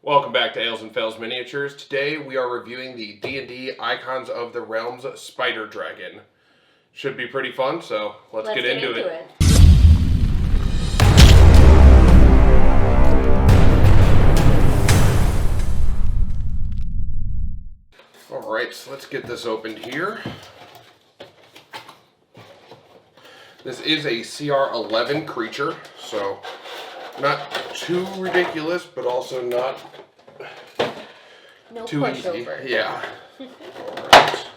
Welcome back to Ales and Fails Miniatures. Today we are reviewing the D&D Icons of the Realms Spiderdragon. Should be pretty fun, so let's get into it. Alright, so let's get this opened here. This is a CR11 creature, so not too ridiculous, but also not too pushover. easy. Yeah. Alright.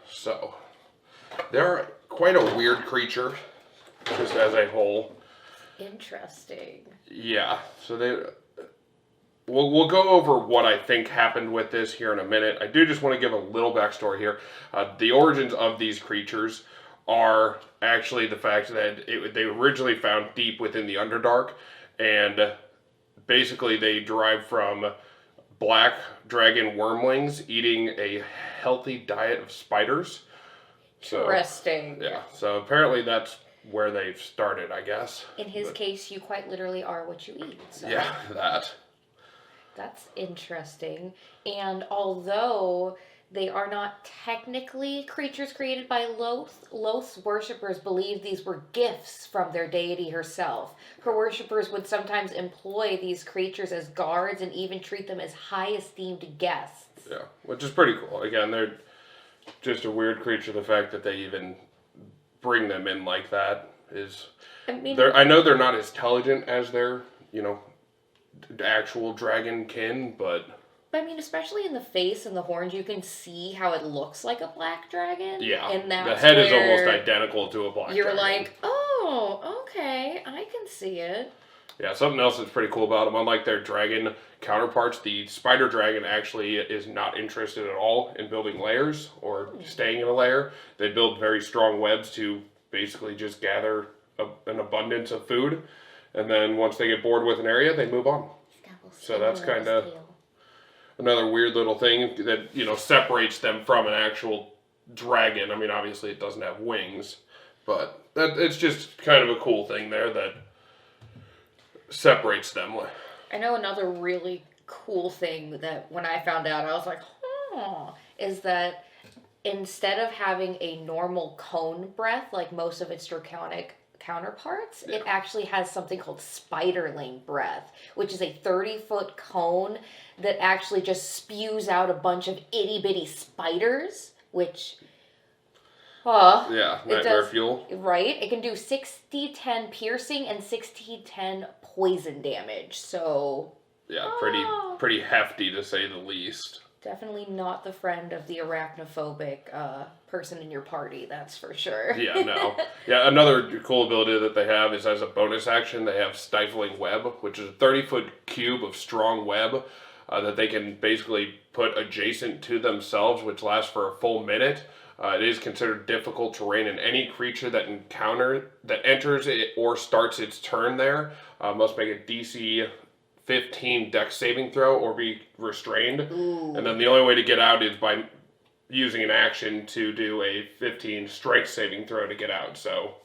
So, they're quite a weird creature, just as a whole. Interesting. Yeah, so we'll go over what I think happened with this here in a minute. I do just want to give a little backstory here. The origins of these creatures are actually the fact that they originally found deep within the Underdark, and basically they derive from black dragon wormlings eating a healthy diet of spiders. Interesting. So, yeah, so apparently that's where they've started, I guess. In his case, you quite literally are what you eat. So. Yeah, that. That's interesting. And although they are not technically creatures created by Loth's worshippers believe these were gifts from their deity herself. Her worshippers would sometimes employ these creatures as guards and even treat them as high esteemed guests. Yeah, which is pretty cool. Again, they're just a weird creature. The fact that they even bring them in like that is... I know they're not as intelligent as their, actual dragon kin, but I mean, especially in the face and the horns, you can see how it looks like a black dragon. Yeah, and the head is almost identical to a black dragon. You're like, oh, okay, I can see it. Yeah, something else that's pretty cool about them, unlike their dragon counterparts, the Spiderdragon actually is not interested at all in building layers or staying in a lair. They build very strong webs to basically just gather an abundance of food, and then once they get bored with an area, they move on. So that's kind of another weird little thing that, separates them from an actual dragon. I mean, obviously it doesn't have wings, but it's just kind of a cool thing there that separates them. I know another really cool thing that when I found out, I was like, is that instead of having a normal cone breath, like most of its draconic counterparts, it actually has something called spiderling breath, which is a 30-foot cone that actually just spews out a bunch of itty-bitty spiders, which... nightmare fuel. Right? It can do 60-10 piercing and 60-10 poison damage, so... Yeah, pretty hefty to say the least. Definitely not the friend of the arachnophobic person in your party, that's for sure. Yeah, no. Yeah, another cool ability that they have is as a bonus action, they have Stifling Web, which is a 30-foot cube of strong web that they can basically put adjacent to themselves, which lasts for a full minute. It is considered difficult terrain, and any creature that enters it or starts its turn there must make a DC 15 dex saving throw or be restrained. Ooh. And then the only way to get out is by using an action to do a 15 strength saving throw to get out. So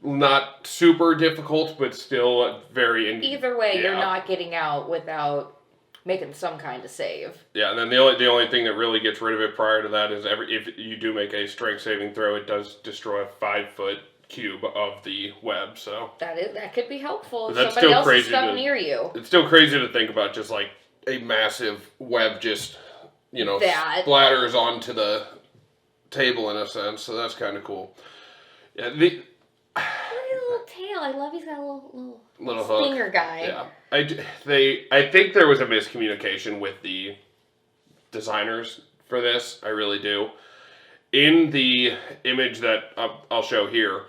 not super difficult, but still very... Either way, you're not getting out without making some kind of save. Yeah, and then the only thing that really gets rid of it prior to that is if you do make a strength saving throw, it does destroy a 5-foot cube of the web, so that could be helpful if that's somebody still else crazy is stuck near you. It's still crazy to think about, just like a massive web just splatters onto the table in a sense, so that's kind of cool. Yeah, look at his little tail. I love he's got a little hook stinger guy. Yeah, I think there was a miscommunication with the designers for this. I really do. In the image that I'll show here,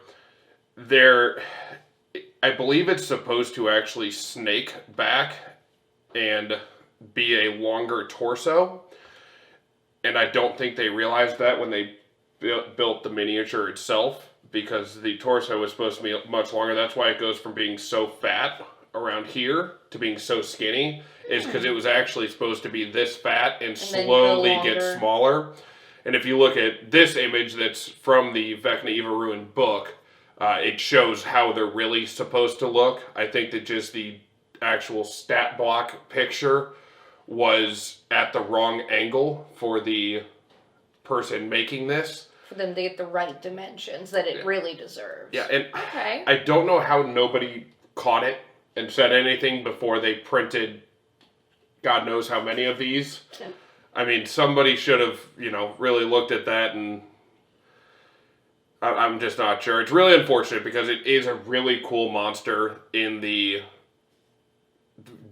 I believe it's supposed to actually snake back and be a longer torso, and I don't think they realized that when they built the miniature itself, because the torso was supposed to be much longer. That's why it goes from being so fat around here to being so skinny, is because it was actually supposed to be this fat and slowly get smaller. And if you look at this image that's from the Vecna Eva Ruin book, it shows how they're really supposed to look. I think that just the actual stat block picture was at the wrong angle for the person making this. For them to get the right dimensions that it really deserves. Yeah, and okay. I don't know how nobody caught it and said anything before they printed God knows how many of these. I mean, somebody should have, really looked at that, and I'm just not sure. It's really unfortunate because it is a really cool monster in the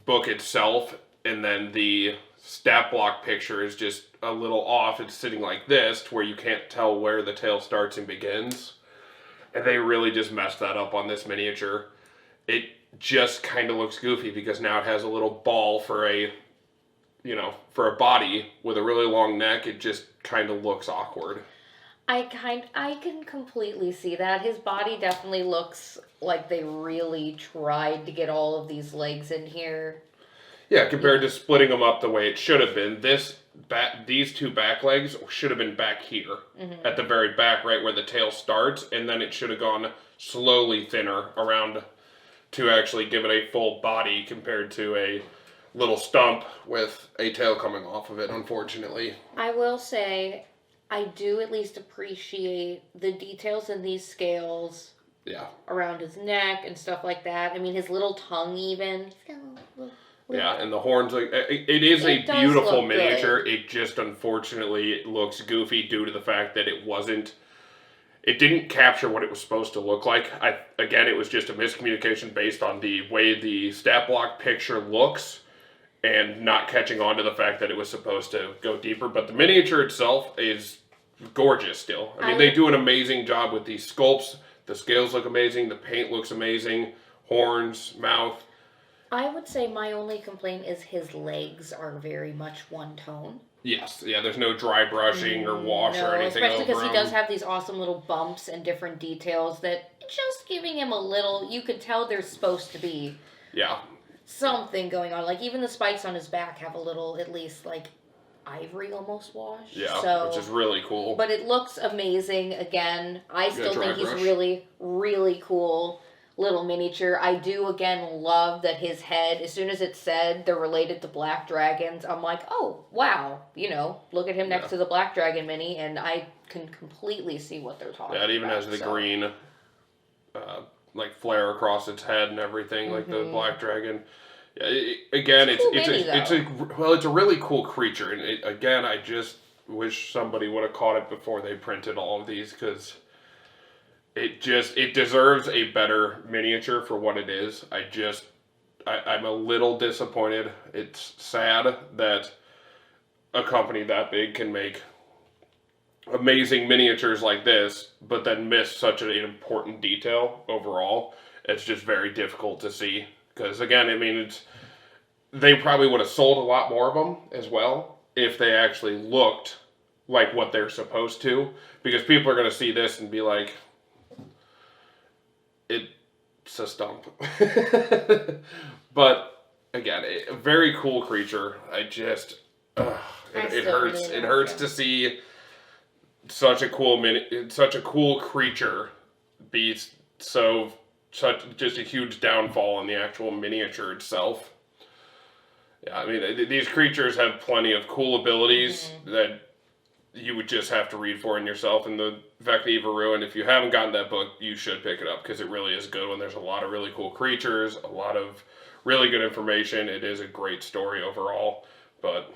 book itself, and then the stat block picture is just a little off. It's sitting like this to where you can't tell where the tail starts and begins. And they really just messed that up on this miniature. It just kind of looks goofy because now it has a little ball for a body with a really long neck. It just kind of looks awkward. I can completely see that. His body definitely looks like they really tried to get all of these legs in here. Yeah, compared to splitting them up the way it should have been. These two back legs should have been back here at the very back, right where the tail starts, and then it should have gone slowly thinner around to actually give it a full body compared to a little stump with a tail coming off of it, unfortunately. I will say, I do at least appreciate the details in these scales. Yeah. Around his neck and stuff like that. I mean, his little tongue even. Yeah, and the horns, it is a beautiful miniature. Good. It just, unfortunately, it looks goofy due to the fact that it didn't capture what it was supposed to look like. Again, it was just a miscommunication based on the way the stat block picture looks and not catching on to the fact that it was supposed to go deeper. But the miniature itself is gorgeous still. I mean, they do an amazing job with these sculpts. The scales look amazing. The paint looks amazing. Horns, mouth. I would say my only complaint is his legs are very much one tone. Yes, yeah, there's no dry brushing or wash or anything. Especially because he does have these awesome little bumps and different details that just giving him a little, you could tell there's supposed to be something going on. Like even the spikes on his back have a little, at least like ivory almost wash. Yeah, which is really cool. But it looks amazing. Again, I still think he's really, really cool little miniature. I do again love that his head, as soon as it said they're related to black dragons, I'm like, oh wow, look at him next to the black dragon mini, and I can completely see what they're talking about. Yeah, it even has the green like flare across its head and everything, like the black dragon. Yeah, it's a really cool creature, and again, I just wish somebody would have caught it before they printed all of these, because it deserves a better miniature for what it is. I'm a little disappointed. It's sad that a company that big can make amazing miniatures like this, but then miss such an important detail overall. It's just very difficult to see. Because again, I mean, they probably would have sold a lot more of them as well if they actually looked like what they're supposed to. Because people are going to see this and be like, it's a stump. But again, a very cool creature. It hurts. It hurts to see such a cool creature be just a huge downfall in the actual miniature itself. Yeah, I mean, these creatures have plenty of cool abilities that you would just have to read for in yourself. And the Vecna Ruin, if you haven't gotten that book, you should pick it up, because it really is good. When there's a lot of really cool creatures, a lot of really good information. It is a great story overall. But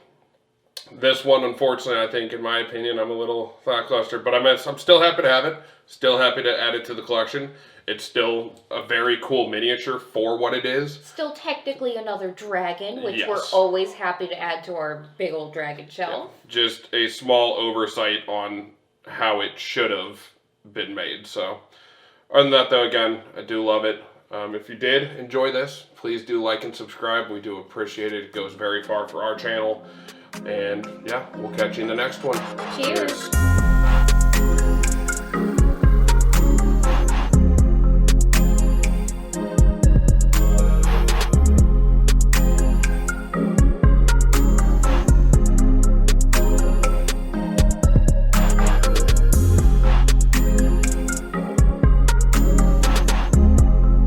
this one, unfortunately, I think, in my opinion, I'm a little lackluster. But I'm still happy to have it. Still happy to add it to the collection. It's still a very cool miniature for what it is. Still technically another dragon, which we're always happy to add to our big old dragon shelf. Yeah. Just a small oversight on how it should have been made. So, other than that, though, again, I do love it. If you did enjoy this, please do like and subscribe. We do appreciate it. It goes very far for our channel. And yeah, we'll catch you in the next one. Cheers.